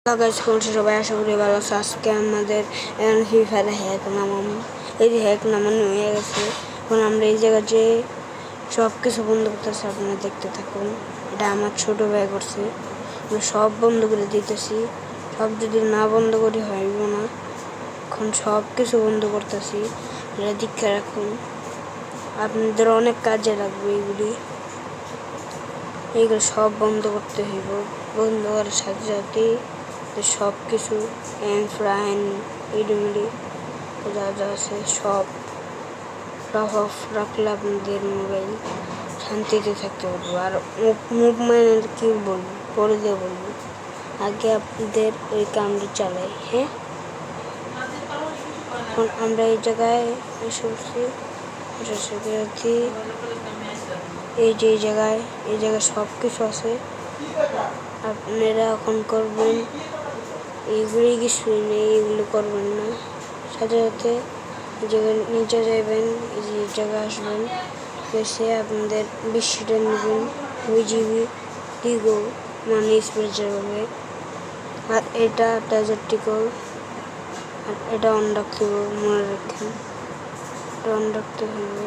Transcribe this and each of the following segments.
Hello guys, সবাই আশা করি ভালো আছে। আজকে আমাদের ফ্রি ফায়ারে হ্যাক নামানো, এই যে হ্যাক নামানো হয়ে গেছে। এখন আমরা এই জায়গায় যে সব কিছু বন্ধ করতেছি, আপনারা দেখতে থাকুন। এটা আমার ছোট ভাই করছে, আমরা সব বন্ধ করে দিতেছি। সব যদি না বন্ধ করি হইব না। এখন সব কিছু বন্ধ করতেছি, এটা দীক্ষা রাখুন, আপনাদের অনেক কাজে লাগবে। এইগুলো সব বন্ধ করতে হইব। বন্ধ করার সাথে সাথেই সব কিছু ফ্রাইন ইডুমিডি যা যা আছে সব অফ রাখলে আপনাদের মোবাইল শান্তিতে থাকতে পারবো। আর মুভমেন্ট কি বলবো, পরে দিয়ে বলবো, আগে আপনাদের ওই কামটি চালাই। হ্যাঁ, এখন আমরা এই জায়গায় এসে উঠছি, এই যে এই জায়গায় সব কিছু আছে। আপনারা এখন করবেন এইগুলি, কিছুই নেই, এগুলো করবেন না। সাথে সাথে এই জায়গায় নিচে যাবেন, এই যে জায়গায় আসবেন, এসে আপনাদের বিশ্বটা নেবেন 2 GB টিগো, মানে স্পিড যাবে। আর এটা টাইজারটিকল, আর এটা অন রাখতে হবে, মনে রাখেন, এটা অন রাখতে হবে।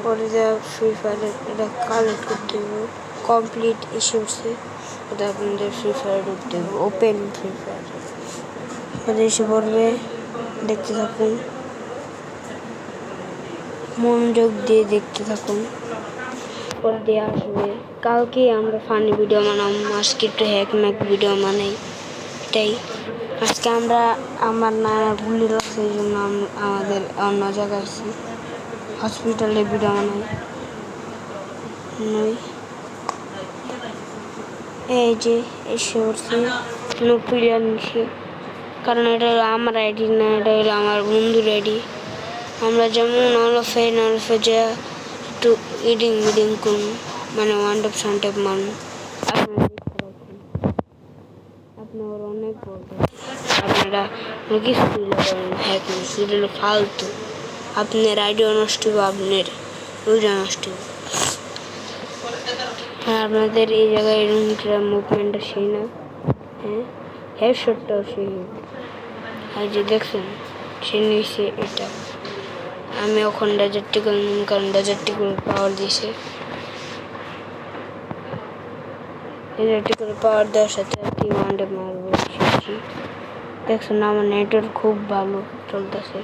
পরে দেওয়া ফ্রি ফায়ারের এটা কালেক্ট করতে হবে, কমপ্লিট এসে উঠছে। ওটা আপনাদের ফ্রি ফায়ার ঢুকতে হবে, ওপেন ফ্রি ফায়ার ওটা এসে পড়বে। দেখতে থাকুন, মনোযোগ দিয়ে দেখতে থাকুন, পরে দিয়ে আসবে। কালকে আমরা ফানি ভিডিও বানাবো, আজকে একটু হ্যাক ম্যাক ভিডিও বানাই। এটাই আজকে আমার নানা গুলি লাগছে, এই জন্য আমাদের অন্য জায়গায় আছি, হসপিটালে ভিডিও বানাই। এই যে এসে উঠছি, নো প্লেয়ার নিচ্ছি, কারণ এটা হলো আমার আইডি না, এটা হলো আমার বন্ধুর আইডি। আমরা যেমন নলফে যা একটু ইডিং করুন, মানে ওয়ান টপ মানুন। আপনার অনেক বলতে আপনারা কিছু হ্যাক হলো ফালতু। আপনার আইডিও নষ্ট হবে, আপনার ওইটা নষ্ট হবে। হ্যাঁ, আপনাদের এই জায়গায় মুভমেন্টটা সেই না, হ্যাঁ, হেডশটটাও সেই। আর যে দেখছেন সে নিয়েছে এটা, আমি এখন ডেজার্টিকল নিন, কারণ ডেজার্টিকল পাওয়ার দিয়েছে। ডেজার্টিকল পাওয়ার দেওয়ার সাথে সাথে ওয়ানডে মারবো শিখছি। দেখছেন আমার নেটওয়ার্ক খুব ভালো চলতেছে।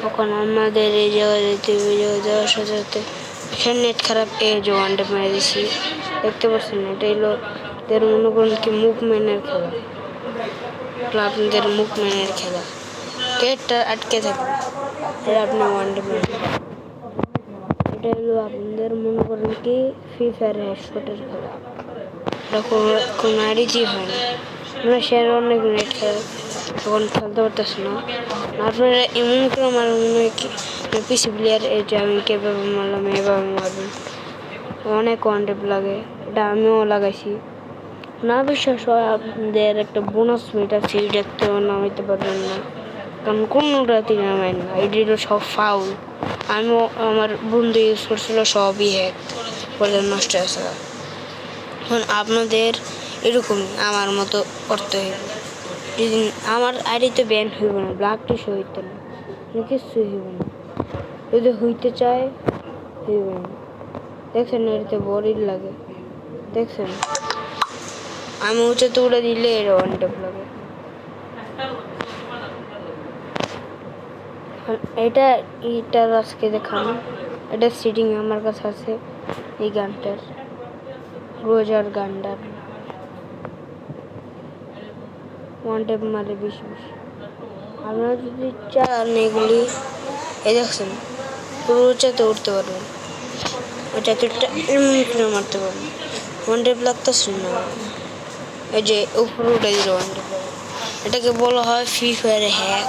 এখন আমাদের এই জায়গায় যেতে হবে, এই জায়গায় যাওয়ার সাথে সাথে নেট খারাপ, এই যে ওয়ানডে মেরে দিচ্ছি, দেখতে পাচ্ছেন। এটা হলো এদের মনে করুন কি মুভমেন্টের খেলা, আপনাদের মুভমেন্টের খেলা, গেটটা আটকে থাকবে, এটা আপনি ওয়ানডে মেরে। এটা হলো আপনাদের মনে করেন কি ফ্রি ফায়ার হেডশটের খেলা, এটা কোনো আইডিজি হয় না। আমরা শেয়ার অনেক নেট খেলা তখন খেলতে পারতেছি না। আপনারা এমন করে আমার মনে হয় কি পিসি প্লেয়ার, এই যে আমি কীভাবে মারলাম এভাবে মারবেন, অনেক ওয়ানডেপ লাগে, এটা আমিও লাগাইছি। না বিশ্বাস হয় আপনাদের একটা বোনাস মিট আছে, দেখতেও নামাইতে পারবেন না, কারণ কোনোটাতে নামাই না, এটির সব ফাউল। আমিও আমার বন্ধু ইউজ করছিল, সবই হ্যাক করে নষ্ট আছে। এখন আপনাদের এরকমই আমার মতো করতে হইব। যদি আমার আইডিতে ব্যান হইব না, ব্ল্যাক টিস্যু হইতে না, কিছুই হইব না, যদি হইতে চায় হইব না। দেখছেন এটাতে বড়ির লাগে, দেখছেন আমি উঁচাতে উড়ে দিলে এর ওয়ান ট্যাপ লাগে। এটার আজকে দেখান, এটা সিটিং আমার কাছে আছে, এই গানটার রোজার গানটার ওয়ান ট্যাপ মারে বেশি বেশি। আপনারা যদি চান এগুলি, এই দেখছেন পুরো উঁচাতে উঠতে পারবেন, ওইটাতে মারতে পারবেন, ওয়ান ট্যাপ লাগতেছে না। এই যে উপরে উঠে দিল ওয়ান ট্যাপ, এটাকে বলা হয় ফ্রি ফায়ারে হ্যাক।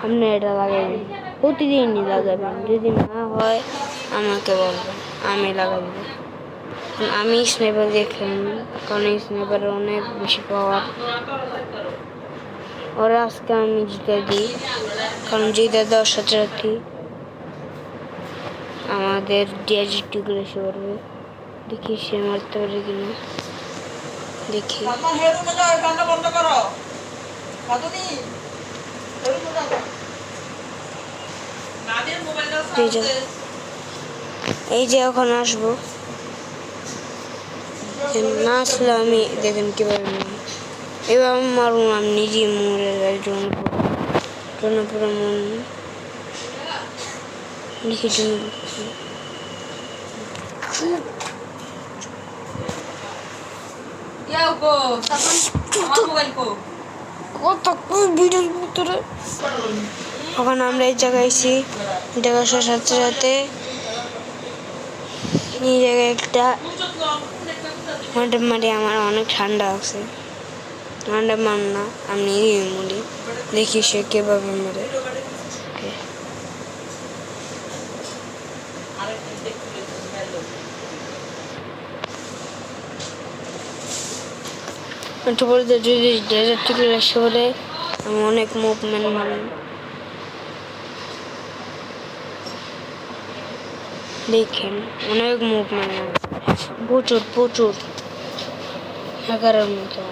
আপনি এটা লাগাবেন, প্রতিদিনই লাগাবেন, যদি না হয় আমাকে বলবেন, আমি লাগাই দেবো। আমি স্নাইপার দিয়ে খেলবো, কারণ এই স্নাইপারের অনেক বেশি পাওয়ার। ওরা আজকে আমি জিতে দিই, কারণ জিতে দেওয়ার সাথে সাথে আমাদের ডিয়াজিটিগুলো এসে পড়বে। দেখি সে মারতে পারে কিনা, দেখি। এই যে এখন আসবো, না আসলে আমি দেখেন কিভাবে এবার মারুন, আমি নিজে মরে যাই। জন্য পুরো মন লিখে ভিডিওর ভিতরে। ওখানে আমরা এই জায়গায় এসেছি, দেখার সাথে সাথে এই জায়গায় একটা মাঠে আমার অনেক ঠান্ডা আছে। ঠান্ডা মান না, আমি মরি। দেখি সে কিভাবে মরে। বলতে যদি ডেজার্ট থেকে এসে বলে আমি অনেক মুভমেন্ট মারি। দেখেন অনেক মুভমেন্ট, প্রচুর হাজারের মতো।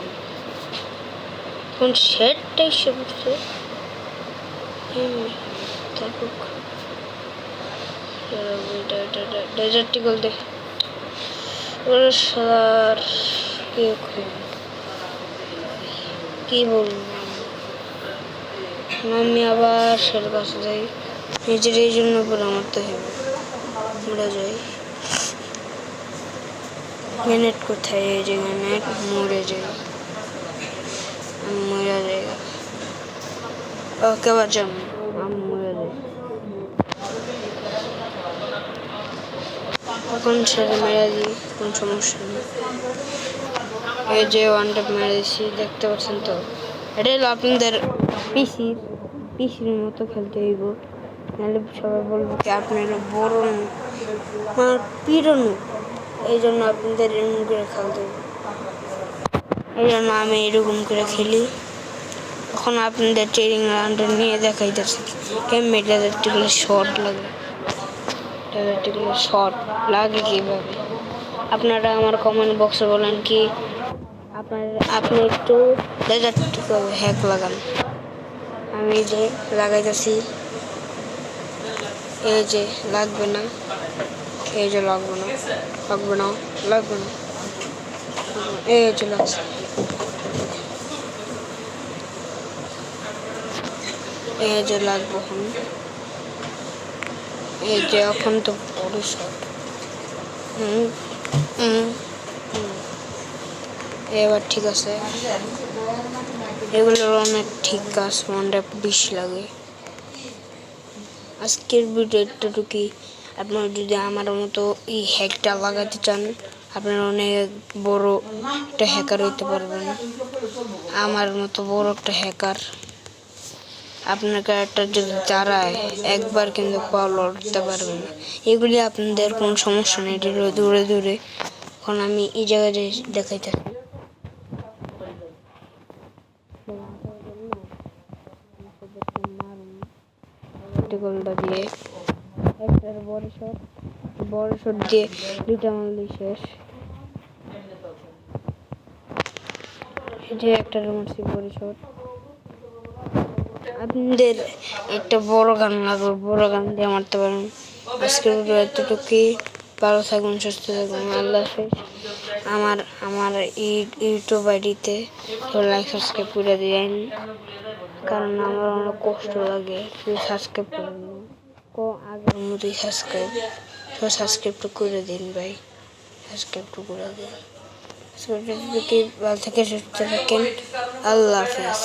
কোন শেডটা এসে পড়ছে, ডেজার্টটি বলতে স্যার কি বলবো। আমি আবার সের কাছে যাই, নিজের এই জন্য পরে মারতে হবে, মরে যাই। গ্রেনেড কোথায়? এই যে গ্রেনেড, মরে যাই, আমি মরে যাই। ওকে বাঁচাম, আমি মরে যাই। এখন ছেড়ে মেরে দিই, কোন সমস্যা নেই। এই যে ওয়ান ট্যাপ মেরে দিচ্ছি, দেখতে পাচ্ছেন তো। এটা হলো আপনাদের পিসির মতো খেলতে হইব, নাহলে সবাই বলবো কি আপনারা বড় পিরনো। এই জন্য আপনাদের এরকম করে খেলতে হইব, এই জন্য আমি এরকম করে খেলি। এখন আপনাদের ট্রেনিং রাউন্ড নিয়ে দেখাইতেছি কেমন ডেজার্টগুলো শর্ট লাগে। ডেজার্টগুলো শর্ট লাগে কীভাবে, আপনারা আমার কমেন্ট বক্সে বলেন কি আপনি একটু ডেজার্ট হ্যাক লাগান। আমি যে লাগাইতেছি, এই যে লাগবে না, এই যে লাগবে না, এই যে লাগছে, এই যে লাগবো। এই যে এখন তো বড় শট। এবার ঠিক আছে, এগুলোর অনেক ঠিক কাজ, মনটা বেশি লাগে। আজকের ভিডিও এতটুকুই। আপনারা যদি আমার মতো এই হ্যাকটা লাগাতে চান, আপনারা অনেক বড় একটা হ্যাকার হইতে পারবেন। আমার মতো বড় একটা হ্যাকার আপনার ক্যারেক্টার যদি দাঁড়ায়, একবার কিন্তু পা লড়তে পারবেন না। এগুলি আপনাদের কোনো সমস্যা নেই, দূরে। এখন আমি এই জায়গায় দেখাইতেছি। গোলটা দিয়ে একটার বড় শট দিয়ে দুটা মারলেই শেষ। যে একটা মারছি বড় শট। আপনাদের একটা বড় গান লাগবে, বড় গান দিয়ে মারতে পারেন। আজকের ভিডিও এতটুকুই। ভালো থাকবেন, সুস্থ থাকবেন, আল্লাহ হাফেজ। আমার ইউটিউব আইডিতে লাইক সাবস্ক্রাইব করে দিন, কারণ আমার অনেক কষ্ট লাগে। সাবস্ক্রাইব করেন না, আগের মতোই সাবস্ক্রাইবটা করে দিন ভাই, সাবস্ক্রাইবটা করে দিন। ভালো থেকে সুস্থ থাকেন, আল্লাহ হাফেজ।